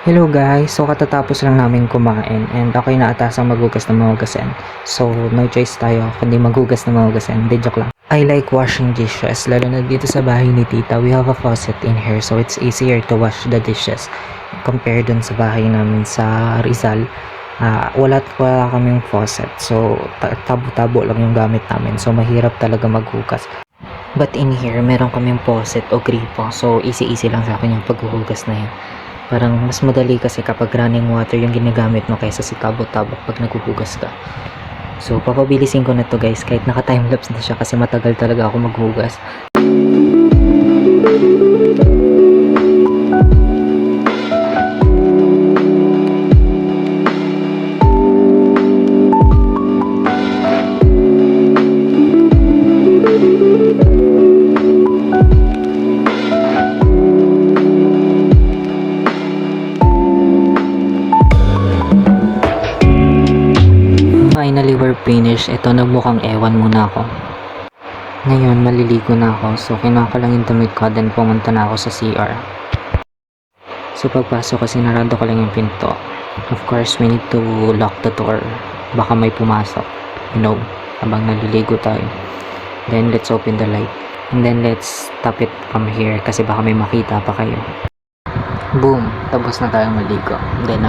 Hello guys, so katatapos lang namin kumain and ako'y naatasang maghugas ng mga hugasin. So no choice tayo kundi maghugas ng mga hugasin, hindi joke lang. I like washing dishes, lalo na dito sa bahay ni tita, we have a faucet in here so it's easier to wash the dishes. Compare dun sa bahay namin sa Rizal, wala kaming faucet so tabo-tabo lang yung gamit namin so mahirap talaga maghugas. But in here, meron kaming faucet o gripo so easy-easy lang sa akin yung paghuhugas na yan. Parang mas madali kasi kapag running water yung ginagamit mo kaysa si tabo-tabo pag naghuhugas ka. So papabilisin ko na to guys kahit naka timelapse na siya kasi matagal talaga ako maghugas. Finally, we're finished. Ito, nagmukhang ewan muna ako. Ngayon, maliligo na ako. So, kinuha ko lang yung damit ko. Then, pumunta na ako sa CR. So, pagpasok kasi narado ko lang yung pinto. Of course, we need to lock the door. Baka may pumasok. Habang naliligo tayo. Then, let's open the light. And then, let's tap it from here. Kasi baka may makita pa kayo. Boom! Tapos na tayong maligo. Then,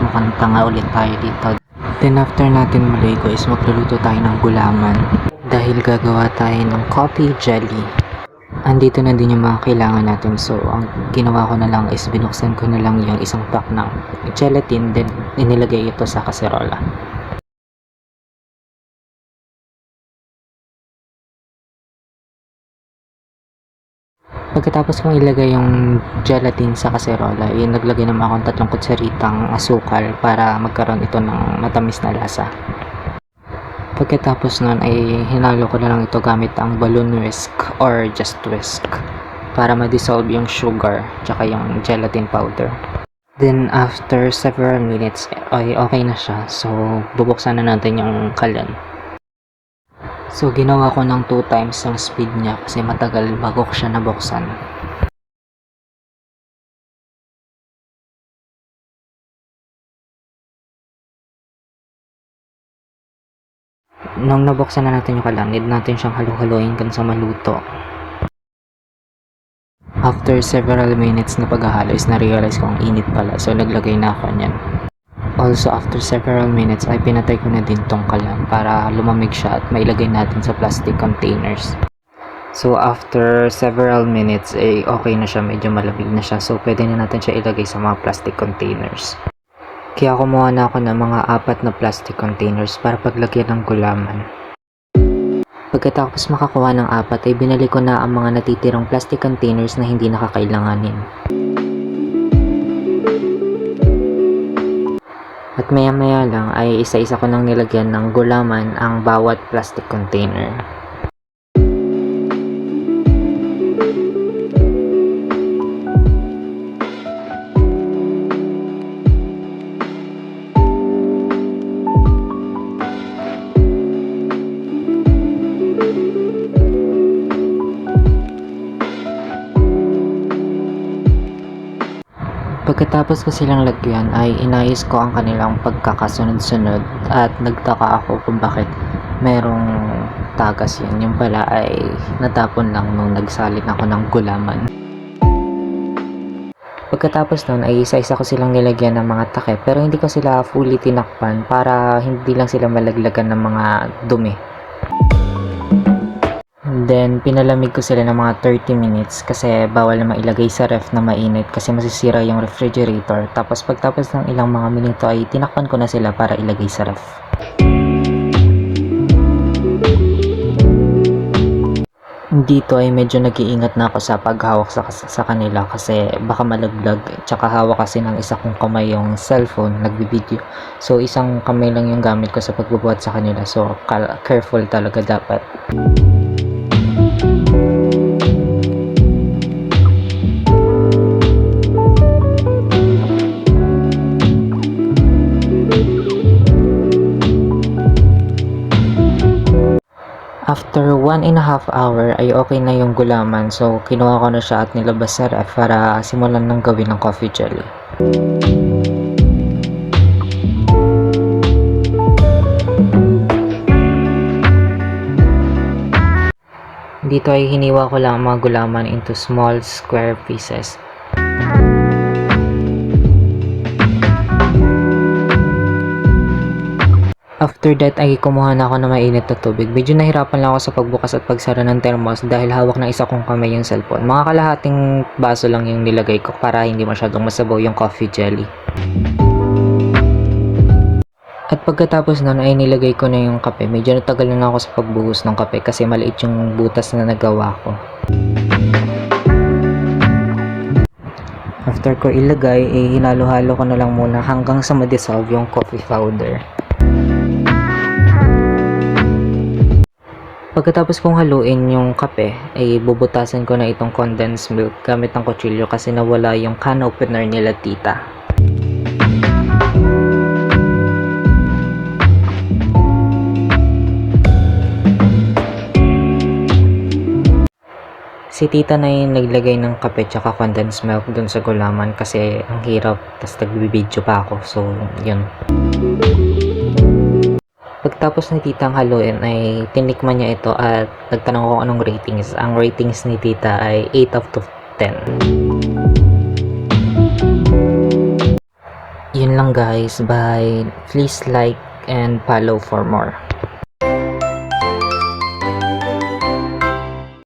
mukhang tanga ulit tayo dito. Then after natin maligo is magluluto tayo ng gulaman dahil gagawa tayo ng coffee jelly. Andito na din yung mga kailangan natin. So ang ginawa ko na lang is binuksan ko na lang yung isang pack ng gelatin then inilagay ito sa kaserola. Pagkatapos kong ilagay yung gelatin sa kaserola, naglagay naman akong 3 kutsaritang asukal para magkaroon ito ng matamis na lasa. Pagkatapos nun ay hinalo ko na lang ito gamit ang balloon whisk or just whisk para ma-dissolve yung sugar tsaka yung gelatin powder. Then after several minutes ay okay na siya, so bubuksan na natin yung kalan. So ginawa ko ng 2 times yung speed niya kasi matagal bago ko siya nabuksan. Nung nabuksan na natin yung kalan, need natin siyang halu-haluin hanggang sa maluto. After several minutes na paghahalo is na-realize ko ang init pala, so naglagay na ako niyan. Also after several minutes ay pinatay ko na din tong kalan para lumamig siya at mailagay natin sa plastic containers. So after several minutes ay okay na siya, medyo malamig na siya, so pwede na natin siya ilagay sa mga plastic containers. Kaya kumuha na ako ng mga 4 na plastic containers para paglagyan ng gulaman. Pagkatapos makakuha ng 4 ay binalik ko na ang mga natitirang plastic containers na hindi nakakailanganin. At maya-maya lang ay isa-isa ko nang nilagyan ng gulaman ang bawat plastic container. Pagkatapos ko silang lagyan ay inayos ko ang kanilang pagkakasunod-sunod at nagtaka ako kung bakit merong tagas yan. Yung pala ay natapon lang nung nagsalit ako ng gulaman. Pagkatapos nun ay isa-isa ko silang nilagyan ng mga takip pero hindi ko sila fully tinakpan para hindi lang sila malaglagan ng mga dumi. Then, pinalamig ko sila ng mga 30 minutes kasi bawal na mailagay sa ref na mainit kasi masisira yung refrigerator. Tapos pagtapos ng ilang mga minuto ay tinakpan ko na sila para ilagay sa ref. Dito ay medyo nag-iingat na ako sa paghawak sa kanila kasi baka malaglag. Tsaka hawak kasi ng isa kong kamay yung cellphone, nagbibideo. So, isang kamay lang yung gamit ko sa pagbubuhat sa kanila. So, careful talaga dapat. After 1.5 hour ay okay na yung gulaman, so kinuha ko na siya at nilabas sa ref para simulan ng gawin ng coffee jelly. Dito ay hiniwa ko lang ang mga gulaman into small square pieces. After that ay kumuha na ako ng mainit na tubig. Medyo nahirapan lang ako sa pagbukas at pagsara ng thermos dahil hawak na isa kong kamay yung cellphone. Mga kalahating baso lang yung nilagay ko para hindi masyadong masabaw yung coffee jelly. At pagkatapos nun ay nilagay ko na yung kape. Medyo natagal na ako sa pagbuhos ng kape kasi maliit yung butas na nagawa ko. After ko ilagay, hinalo-halo ko na lang muna hanggang sa ma-dissolve yung coffee powder. Pagkatapos kong haluin yung kape, ay bubutasan ko na itong condensed milk gamit ng kutsilyo kasi nawala yung can opener nila tita. Si tita na yung naglagay ng kape tsaka condensed milk dun sa gulaman kasi ang hirap, tas nagbibideo pa ako, so yun. Pagtapos ni titang haluin ay tinikman niya ito at nagtanong ko anong ratings. Ang ratings ni tita ay 8 out of 10. Yun lang guys, bye. Please like and follow for more.